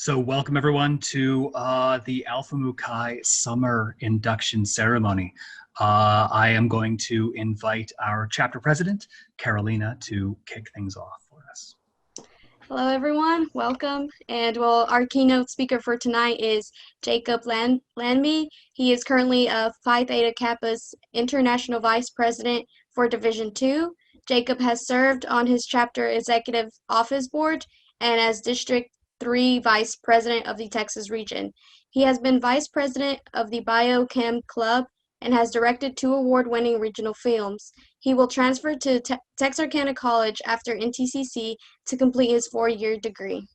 So welcome everyone to the Alpha Mu Chi Summer Induction Ceremony. I am going to invite our chapter president, Carolina, to kick things off for us. Hello, everyone. Welcome. And our keynote speaker for tonight is Jacob Landby. He is currently a Phi Theta Kappa's International Vice President for Division II. Jacob has served on his chapter executive office board and as District 3 Vice President of the Texas region. He has been Vice President of the Biochem Club and has directed 2 award-winning regional films. He will transfer to Texarkana College after NTCC to complete his 4-year degree.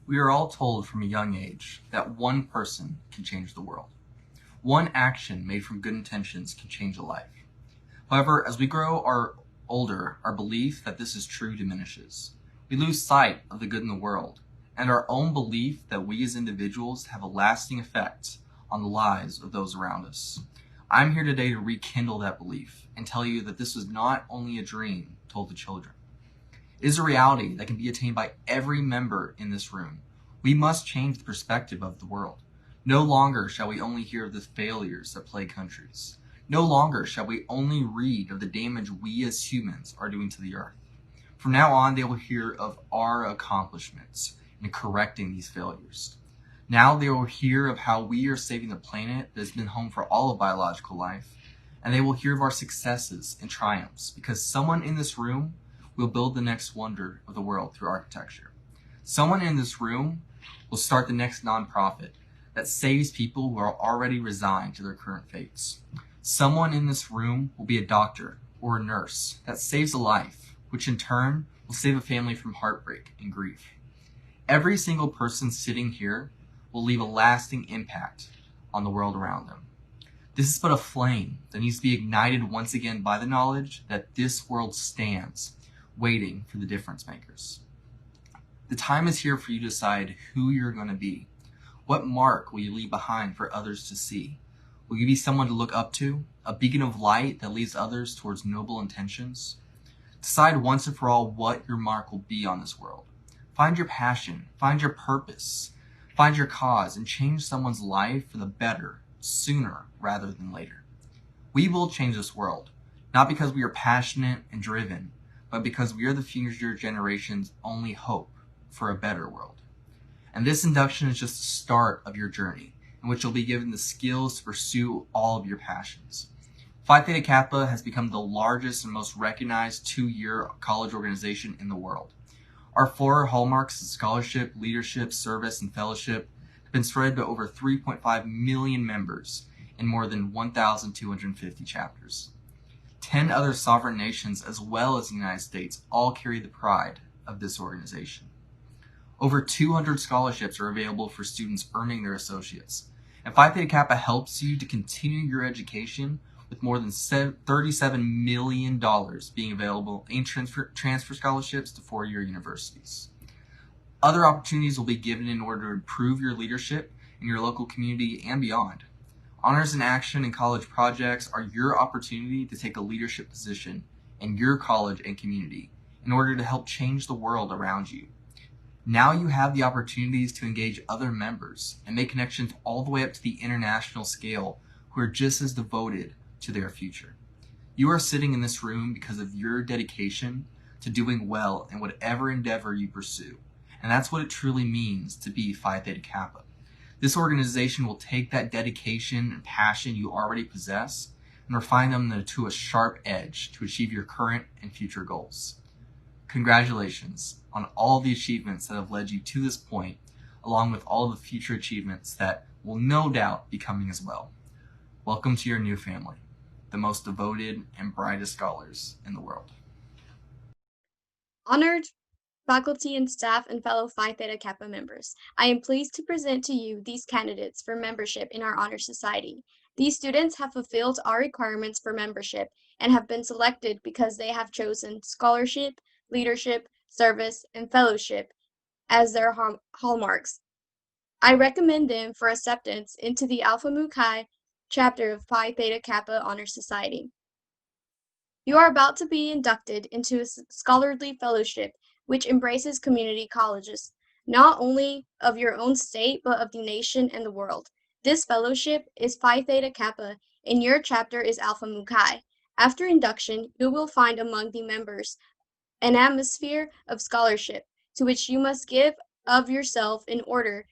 We are all told from a young age that one person can change the world. One action made from good intentions can change a life. However, as we grow older, our belief that this is true diminishes. We lose sight of the good in the world and our own belief that we as individuals have a lasting effect on the lives of those around us. I'm here today to rekindle that belief and tell you that this was not only a dream told to children. It is a reality that can be attained by every member in this room. We must change the perspective of the world. No longer shall we only hear of the failures that plague countries. No longer shall we only read of the damage we as humans are doing to the earth. From now on, they will hear of our accomplishments in correcting these failures. Now they will hear of how we are saving the planet that has been home for all of biological life, and they will hear of our successes and triumphs because someone in this room will build the next wonder of the world through architecture. Someone in this room will start the next nonprofit that saves people who are already resigned to their current fates. Someone in this room will be a doctor or a nurse that saves a life, which in turn will save a family from heartbreak and grief. Every single person sitting here will leave a lasting impact on the world around them. This is but a flame that needs to be ignited once again by the knowledge that this world stands waiting for the difference makers. The time is here for you to decide who you're going to be. What mark will you leave behind for others to see? Will you be someone to look up to, a beacon of light that leads others towards noble intentions? Decide once and for all what your mark will be on this world. Find your passion, find your purpose, find your cause, and change someone's life for the better sooner rather than later. We will change this world, not because we are passionate and driven, but because we are the future generation's only hope for a better world. And this induction is just the start of your journey, in which you'll be given the skills to pursue all of your passions. Phi Theta Kappa has become the largest and most recognized 2-year college organization in the world. Our 4 hallmarks of scholarship, leadership, service, and fellowship have been spread to over 3.5 million members in more than 1,250 chapters. 10 other sovereign nations, as well as the United States, all carry the pride of this organization. Over 200 scholarships are available for students earning their associates, and Phi Theta Kappa helps you to continue your education with more than $37 million being available in transfer scholarships to 4-year universities. Other opportunities will be given in order to improve your leadership in your local community and beyond. Honors in Action and college projects are your opportunity to take a leadership position in your college and community in order to help change the world around you. Now you have the opportunities to engage other members and make connections all the way up to the international scale who are just as devoted to their future. You are sitting in this room because of your dedication to doing well in whatever endeavor you pursue, and that's what it truly means to be Phi Theta Kappa. This organization will take that dedication and passion you already possess and refine them to a sharp edge to achieve your current and future goals. Congratulations on all the achievements that have led you to this point, along with all the future achievements that will no doubt be coming as well. Welcome to your new family, the most devoted and brightest scholars in the world. Honored faculty and staff and fellow Phi Theta Kappa members, I am pleased to present to you these candidates for membership in our Honor Society. These students have fulfilled our requirements for membership and have been selected because they have chosen scholarship, leadership, service, and fellowship as their hallmarks. I recommend them for acceptance into the Alpha Mu Chi chapter of Phi Theta Kappa Honor Society. You are about to be inducted into a scholarly fellowship which embraces community colleges, not only of your own state, but of the nation and the world. This fellowship is Phi Theta Kappa, and your chapter is Alpha Mu Chi. After induction, you will find among the members an atmosphere of scholarship to which you must give of yourself in order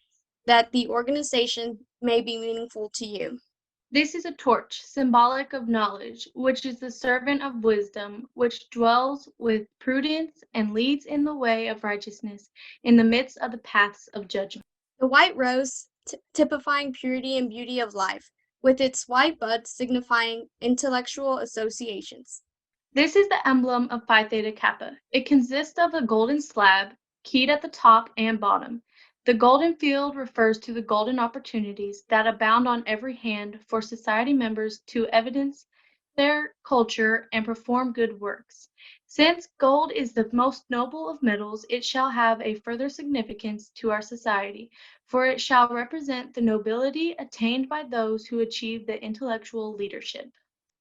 that the organization may be meaningful to you. This is a torch, symbolic of knowledge, which is the servant of wisdom, which dwells with prudence and leads in the way of righteousness in the midst of the paths of judgment. The white rose, typifying purity and beauty of life, with its white bud signifying intellectual associations. This is the emblem of Phi Theta Kappa. It consists of a golden slab, keyed at the top and bottom. The golden field refers to the golden opportunities that abound on every hand for society members to evidence their culture and perform good works. Since gold is the most noble of metals, it shall have a further significance to our society, for it shall represent the nobility attained by those who achieve the intellectual leadership.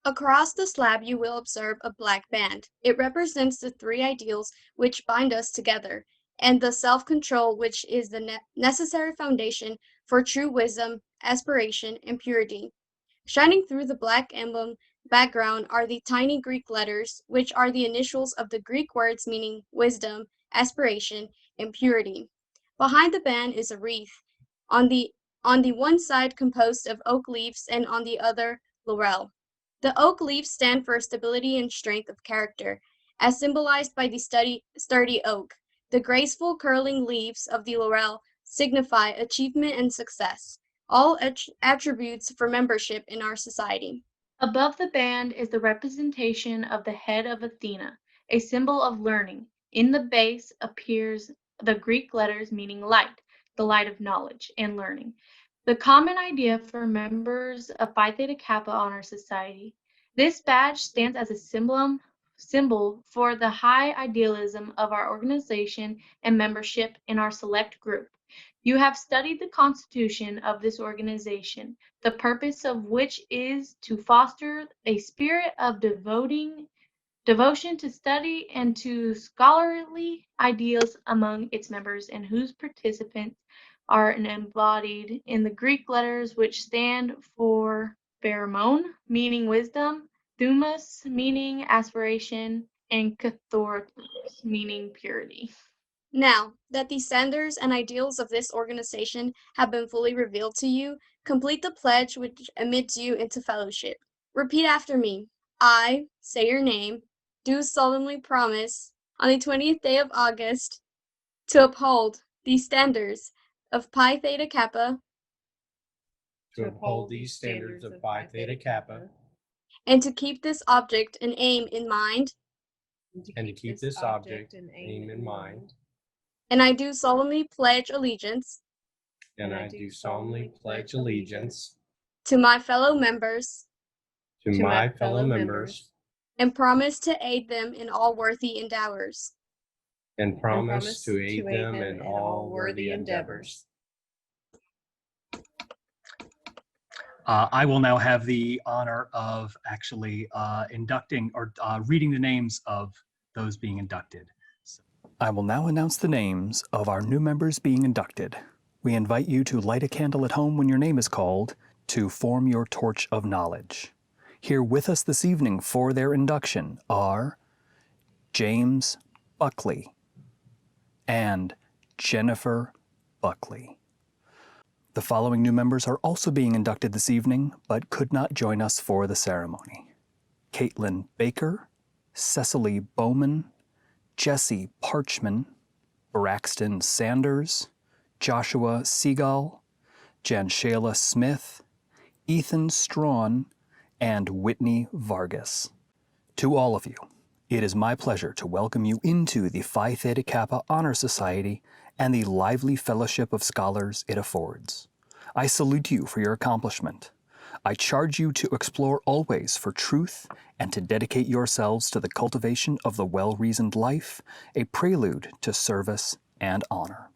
Across the slab you will observe a black band. It represents the three ideals which bind us together, and the self-control which is the necessary foundation for true wisdom, aspiration, and purity. Shining through the black emblem background are the tiny Greek letters, which are the initials of the Greek words meaning wisdom, aspiration, and purity. Behind the band is a wreath, on the one side composed of oak leaves and on the other laurel. The oak leaves stand for stability and strength of character, as symbolized by the sturdy oak. The graceful curling leaves of the laurel signify achievement and success, all attributes for membership in our society. Above the band is the representation of the head of Athena, a symbol of learning. In the base appears the Greek letters meaning light, the light of knowledge and learning. The common idea for members of Phi Theta Kappa Honor Society. This badge stands as a symbol for the high idealism of our organization and membership in our select group. You have studied the constitution of this organization, the purpose of which is to foster a spirit of devotion to study and to scholarly ideals among its members, and whose participants are embodied in the Greek letters which stand for pheromone, meaning wisdom, thumos, meaning aspiration, and kathoros, meaning purity. Now that the standards and ideals of this organization have been fully revealed to you, complete the pledge which admits you into fellowship. Repeat after me. I, say your name, do solemnly promise on the 20th day of August to uphold the standards of Pi Theta Kappa to uphold these standards of Phi Theta Kappa and to keep this object and aim in mind. and to keep this object and aim in mind. And I do solemnly pledge allegiance And I do solemnly pledge allegiance to my fellow members to my fellow members and promise to aid them in all worthy endeavors. and promise to aid them in all worthy endeavors. I will now have the honor of actually inducting or reading the names of those being inducted. I will now announce the names of our new members being inducted. We invite you to light a candle at home when your name is called to form your torch of knowledge. Here with us this evening for their induction are James Buckley and Jennifer Buckley. The following new members are also being inducted this evening, but could not join us for the ceremony. Caitlin Baker, Cecily Bowman, Jesse Parchman, Braxton Sanders, Joshua Seagal, Janshayla Smith, Ethan Strawn, and Whitney Vargas. To all of you, it is my pleasure to welcome you into the Phi Theta Kappa Honor Society and the lively fellowship of scholars it affords. I salute you for your accomplishment. I charge you to explore always for truth and to dedicate yourselves to the cultivation of the well-reasoned life, a prelude to service and honor.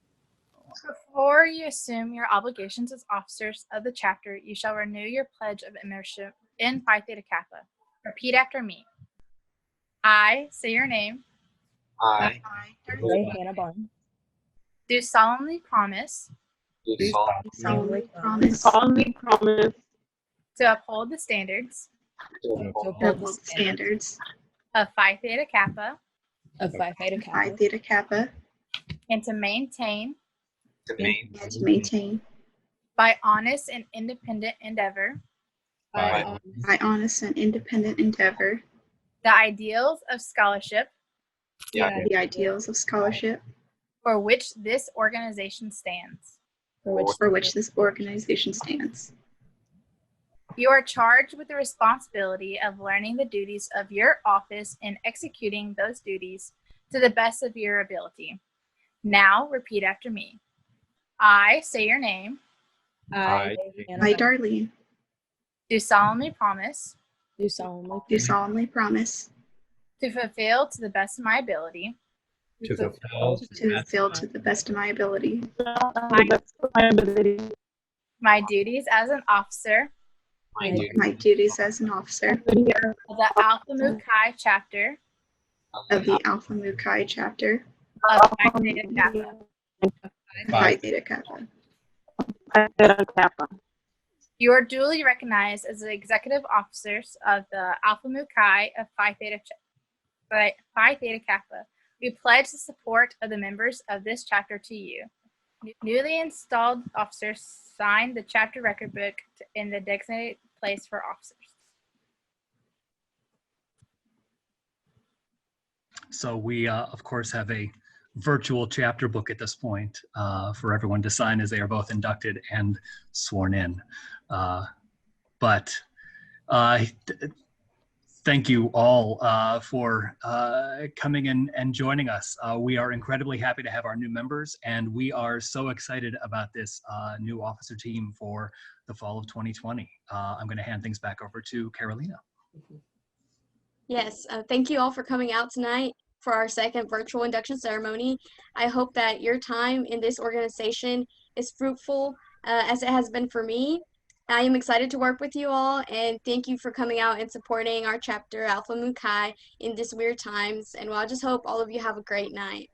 Before you assume your obligations as officers of the chapter, you shall renew your pledge of membership in Phi Theta Kappa. Repeat after me. I say your name, I, Hannah Barnes, do solemnly promise do solemnly solemnly promise to uphold the standards to solemnly uphold the standards of Phi Theta Kappa of Phi Theta Phi Kappa Theta Kappa and to maintain, to and to maintain by honest and independent endeavor, by by honest and independent endeavor the ideals of scholarship the ideals of scholarship for which this organization stands. for which this organization stands. You are charged with the responsibility of learning the duties of your office and executing those duties to the best of your ability. Now, repeat after me. I say your name, I, Hannah I, Barnes, Darlene, do solemnly promise do solemnly do solemnly promise to fulfill to the best of my ability to fulfill to fulfill to the best of my ability my duties as an officer my duty my duties as an officer of the Alpha Mu Chi chapter of the Alpha Mu Chi chapter of Phi Theta Kappa. Phi Theta Kappa. You are duly recognized as the executive officers of the Alpha Mu Chi of Phi Theta Kappa. We pledge the support of the members of this chapter to you. Newly installed officers sign the chapter record book in the designated place for officers. So we, of course, have a virtual chapter book at this point for everyone to sign as they are both inducted and sworn in. But thank you all for coming in and joining us. We are incredibly happy to have our new members, and we are so excited about this new officer team for the fall of 2020. I'm going to hand things back over to Carolina. Yes, thank you all for coming out tonight for our second virtual induction ceremony. I hope that your time in this organization is fruitful as it has been for me. I am excited to work with you all, and thank you for coming out and supporting our chapter Alpha Mu Chi in these weird times. And well, I just hope all of you have a great night.